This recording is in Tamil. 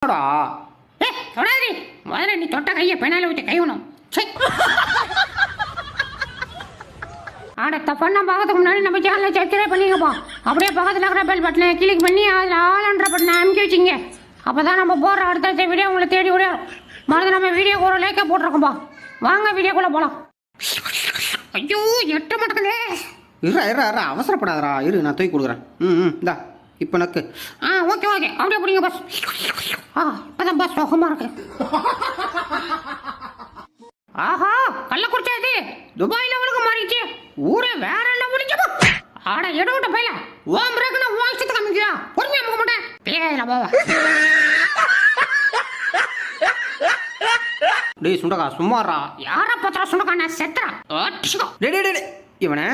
தொடாதடா. தொடாதே. முதல்ல நீ தொட்ட கையை பெனால ஊற்றி கைவிடும். அடுத்த பண்ண பார்க்கறதுக்கு முன்னாடி நம்ம சேனலை சப்ஸ்கிரைப் பண்ணிக்கப்போ, அப்படியே பக்கத்தில் இருக்கிற பெல் பட்டனை கிளிக் பண்ணி அதில் ஆல்ன்ற பட்டனை அமுக்கி வச்சிங்க. அப்போ தான் நம்ம போடுற அடுத்த வீடியோ உங்களை தேடி விடையும். மறந்து நம்ம வீடியோக்கு ஒரு லைக்கை போட்டிருக்கோம்பா. வாங்க வீடியோக்குள்ளே போகலாம். ஐயோ எட்ட மாட்டேங்குதே. இரு அவசரப்படாதடா. இரு நான் தூக்கி கொடுக்குறேன். இந்தா இப்போ நக்கு. ஓகே அப்படியே பிடிங்க பஸ். இப்போதான் பஸ் சுகமாக இருக்கு. ஆஹா கள்ளக்குறிச்சி இது துபாய் லெவலுக்கு மாறிடுச்சு. ஊரே வேற லெவலுக்கு. ஆட இடம் விட்ட பையில ஓம் பிரேக் நான் வாங்கிட்டு காமிக்கியா. பொறுமையா போக மாட்டேன். பேயில போவா. டேய் சுண்டக்கா சும்மாறா. யார பத்திர சுண்டக்கா நான் செத்துறா. டேய் இவனே.